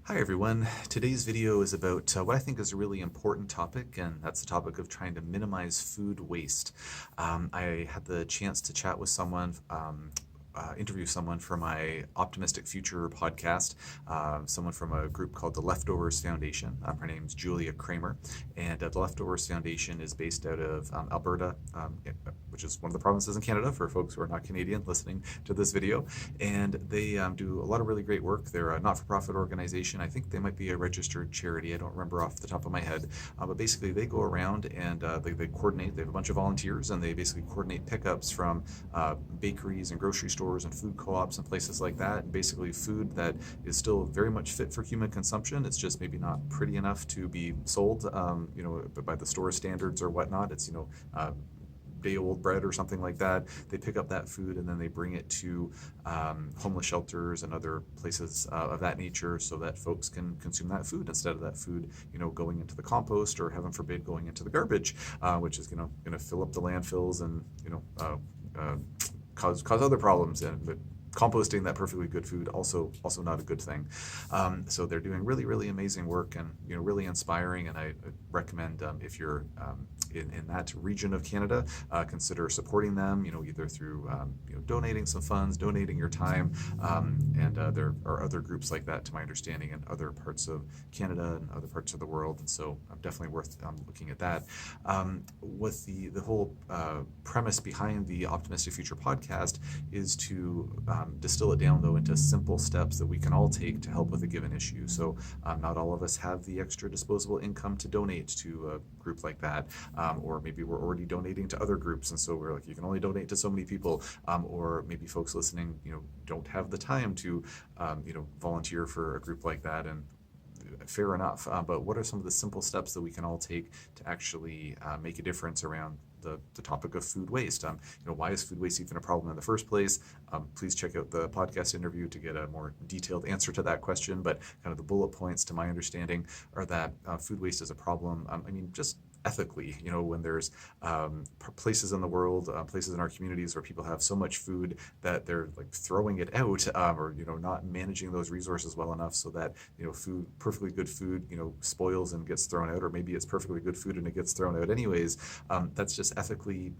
Hi everyone. Today's video is about what I think is a really important topic, and that's the topic of trying to minimize food waste. I had the chance to chat with someone, interview someone for my Optimistic Future podcast, someone from a group called the Leftovers Foundation. Her name's Julia Kramer, and the Leftovers Foundation is based out of Alberta, which is one of the provinces in Canada for folks who are not Canadian listening to this video. And they do a lot of really great work. They're a not-for-profit organization. I think they might be a registered charity. I don't remember off the top of my head. But basically, they go around and they coordinate. They have a bunch of volunteers, and they basically coordinate pickups from bakeries and grocery stores and food co-ops and places like that. And basically, food that is still very much fit for human consumption. It's just maybe not pretty enough to be sold, by the store standards or whatnot. It's day-old bread or something like that. They pick up that food and then they bring it to homeless shelters and other places of that nature, so that folks can consume that food instead of that food, going into the compost or, heaven forbid, going into the garbage, which is going to fill up the landfills and cause other problems. But composting that perfectly good food also not a good thing. So they're doing really, really amazing work, and really inspiring. And I recommend, if you're in that region of Canada, consider supporting them. Either through donating some funds, donating your time, and there are other groups like that, to my understanding, in other parts of Canada and other parts of the world. And so definitely worth looking at that. With the whole premise behind the Optimistic Future podcast is to distill it down, though, into simple steps that we can all take to help with a given issue. So not all of us have the extra disposable income to donate to a group like that, or maybe we're already donating to other groups, and so we're like, you can only donate to so many people, or maybe folks listening, don't have the time to, volunteer for a group like that. And fair enough. But what are some of the simple steps that we can all take to actually make a difference around the topic of food waste? Why is food waste even a problem in the first place? Please check out the podcast interview to get a more detailed answer to that question. But kind of the bullet points, to my understanding, are that food waste is a problem. Just ethically, when there's places in the world, places in our communities where people have so much food that they're like throwing it out, or not managing those resources well enough, so that perfectly good food, spoils and gets thrown out, or maybe it's perfectly good food and it gets thrown out anyways. That's just ethically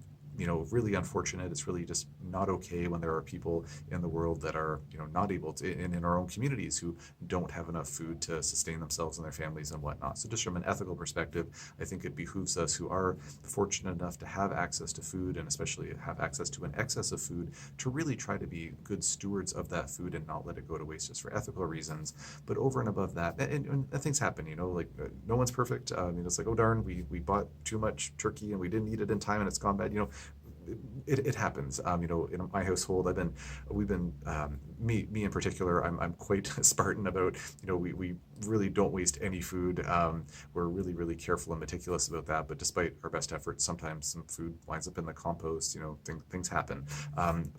really unfortunate. It's really just not okay when there are people in the world that are, not able to, in our own communities, who don't have enough food to sustain themselves and their families and whatnot. So just from an ethical perspective, I think it behooves us, who are fortunate enough to have access to food, and especially have access to an excess of food, to really try to be good stewards of that food and not let it go to waste just for ethical reasons. But over and above that, and things happen, no one's perfect. It's like, oh darn, we bought too much turkey and we didn't eat it in time and it's gone bad. It happens. In my household, we've been, me in particular, I'm quite Spartan about, we really don't waste any food. We're really, really careful and meticulous about that. But despite our best efforts, sometimes some food winds up in the compost. Things happen.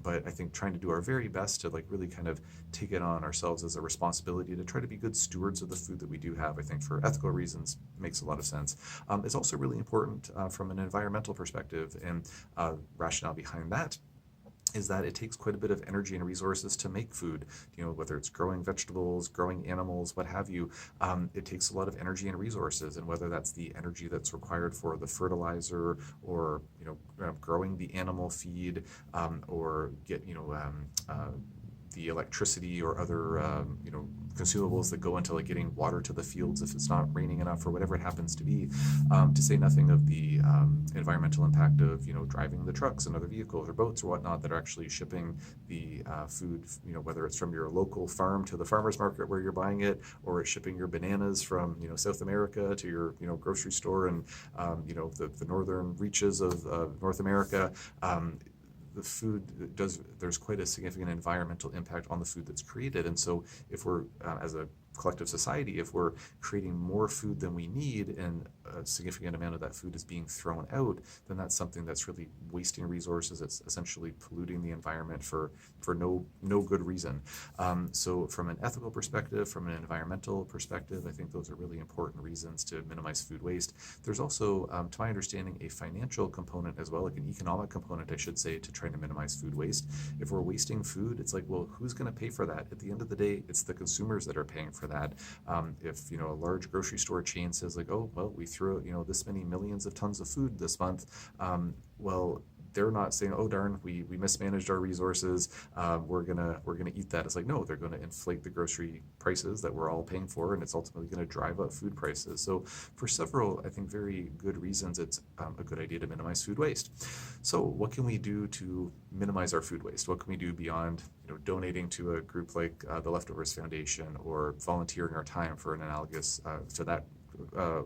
But I think trying to do our very best to really kind of take it on ourselves as a responsibility to try to be good stewards of the food that we do have, I think for ethical reasons makes a lot of sense. It's also really important from an environmental perspective, and rationale behind that is that it takes quite a bit of energy and resources to make food. Whether it's growing vegetables, growing animals, what have you. It takes a lot of energy and resources, and whether that's the energy that's required for the fertilizer, or growing the animal feed, or get the electricity or other consumables that go into getting water to the fields if it's not raining enough, or whatever it happens to be, to say nothing of the environmental impact of driving the trucks and other vehicles or boats or whatnot that are actually shipping the food, whether it's from your local farm to the farmer's market where you're buying it, or it's shipping your bananas from South America to your grocery store and the northern reaches of North America. The food there's quite a significant environmental impact on the food that's created. And so if we're, as a collective society, if we're creating more food than we need, and a significant amount of that food is being thrown out, then that's something that's really wasting resources. It's essentially polluting the environment for no good reason. So from an ethical perspective, from an environmental perspective, I think those are really important reasons to minimize food waste. There's also, to my understanding, a financial component as well, like an economic component, I should say, to trying to minimize food waste. If we're wasting food, it's like, well, who's going to pay for that? At the end of the day, it's the consumers that are paying for for that. If, you know, a large grocery store chain says like, oh, well, we threw out, you know, this many millions of tons of food this month, well, they're not saying, oh darn, we mismanaged our resources. We're gonna eat that. It's like, no, they're going to inflate the grocery prices that we're all paying for, and it's ultimately going to drive up food prices. So for several, I think, very good reasons, it's a good idea to minimize food waste. So what can we do to minimize our food waste? What can we do beyond, you know, donating to a group like the Leftovers Foundation, or volunteering our time for an analogous to that uh,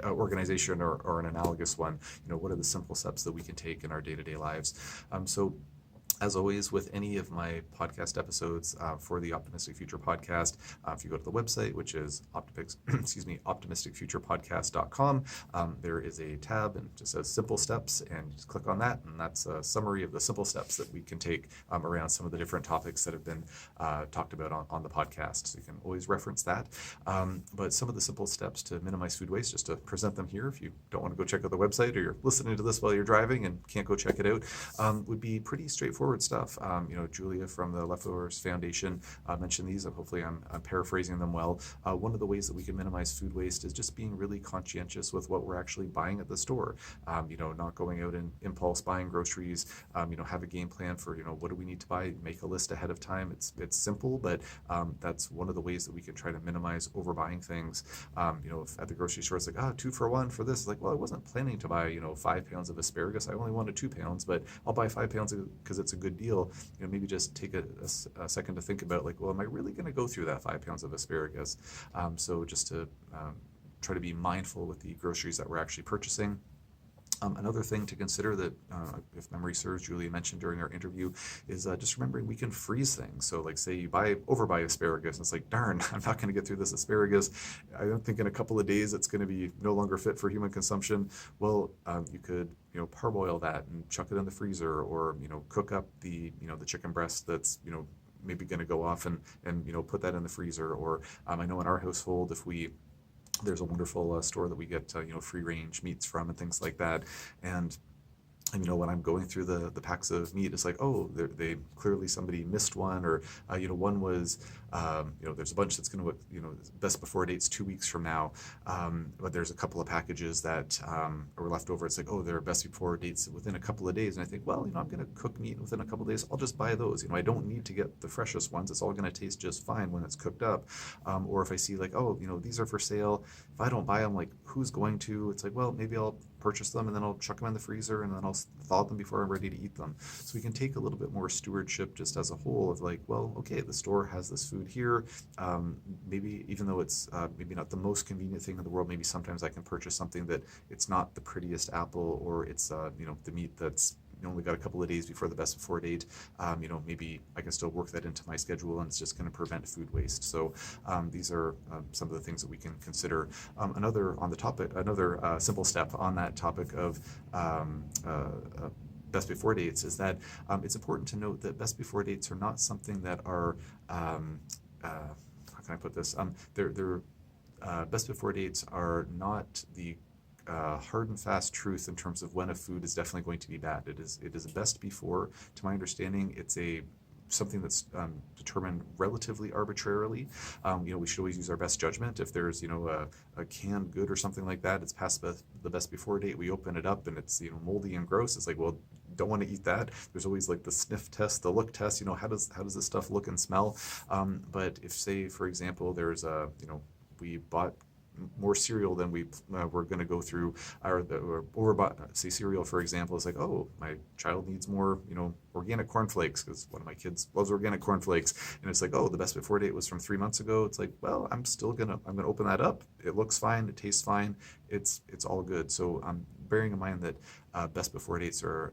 organization, or an analogous one? You know, what are the simple steps that we can take in our day-to-day lives? So as always, with any of my podcast episodes for the Optimistic Future podcast, if you go to the website, which is optimisticfuturepodcast.com, there is a tab and it just says simple steps, and just click on that, and that's a summary of the simple steps that we can take around some of the different topics that have been talked about on the podcast. So you can always reference that. But some of the simple steps to minimize food waste, just to present them here, if you don't want to go check out the website, or you're listening to this while you're driving and can't go check it out, would be pretty straightforward stuff. You know, Julia from the Leftovers Foundation mentioned these. Hopefully I'm paraphrasing them well. One of the ways that we can minimize food waste is just being really conscientious with what we're actually buying at the store. You know, not going out and impulse buying groceries. You know, have a game plan for, you know, what do we need to buy, make a list ahead of time. It's simple, but that's one of the ways that we can try to minimize overbuying things. You know, if at the grocery store it's like, 2 for 1 for this, it's like, well, I wasn't planning to buy, you know, 5 pounds of asparagus. I only wanted 2 pounds, but I'll buy 5 pounds because it's a good deal. You know, maybe just take a second to think about, like, well, am I really going to go through that 5 pounds of asparagus? So just to try to be mindful with the groceries that we're actually purchasing. Another thing to consider that, if memory serves, Julia mentioned during our interview, is just remembering we can freeze things. So like, say you overbuy asparagus, and it's like, darn, I'm not going to get through this asparagus. I don't think in a couple of days it's going to be no longer fit for human consumption. Well, you could, you know, parboil that and chuck it in the freezer, or, you know, cook up the, you know, the chicken breast that's, you know, maybe going to go off, and you know, put that in the freezer. Or I know in our household, there's a wonderful store that we get you know, free range meats from and things like that. And you know, when I'm going through the packs of meat, it's like, oh, they clearly somebody missed one, or you know, one was, you know, there's a bunch that's going to, you know, best before date's 2 weeks from now, but there's a couple of packages that were left over. It's like, oh, they're best before dates within a couple of days, and I think, well, you know, I'm going to cook meat within a couple of days. I'll just buy those. You know, I don't need to get the freshest ones. It's all going to taste just fine when it's cooked up. Or if I see like, oh, you know, these are for sale, if I don't buy them, like, who's going to? It's like, well, maybe I'll purchase them and then I'll chuck them in the freezer, and then I'll thaw them before I'm ready to eat them. So we can take a little bit more stewardship just as a whole of like, well, okay, the store has this food here. Maybe even though it's maybe not the most convenient thing in the world, maybe sometimes I can purchase something that it's not the prettiest apple, or it's you know, the meat that's only got a couple of days before the best before date. You know, maybe I can still work that into my schedule, and it's just going to prevent food waste. So these are some of the things that we can consider. Another simple step on that topic of best before dates is that it's important to note that best before dates are not something that are how can I put this? They're best before dates are not the hard and fast truth in terms of when a food is definitely going to be bad. It is a best before. To my understanding, it's something that's determined relatively arbitrarily. You know, we should always use our best judgment. If there's, you know, a canned good or something like that, it's past the best before date. We open it up and it's, you know, moldy and gross. It's like, well, don't want to eat that. There's always like the sniff test, the look test. You know, how does this stuff look and smell? But if, say, for example, there's you know, we bought more cereal than we were going to go through, or overbought, say, cereal, for example, is like, oh, my child needs more, you know, organic cornflakes, because one of my kids loves organic cornflakes, and it's like, oh, the best before date was from 3 months ago. It's like, well, I'm gonna open that up. It looks fine, it tastes fine, it's all good. So bearing in mind that best before dates are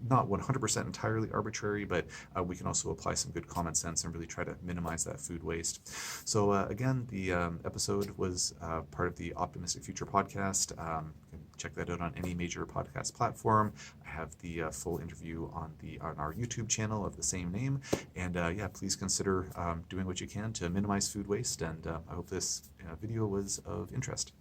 not 100% entirely arbitrary, but we can also apply some good common sense and really try to minimize that food waste. So again, the episode was part of the Optimistic Future podcast. You can check that out on any major podcast platform. I have the full interview on our YouTube channel of the same name. And yeah, please consider doing what you can to minimize food waste. And I hope this video was of interest.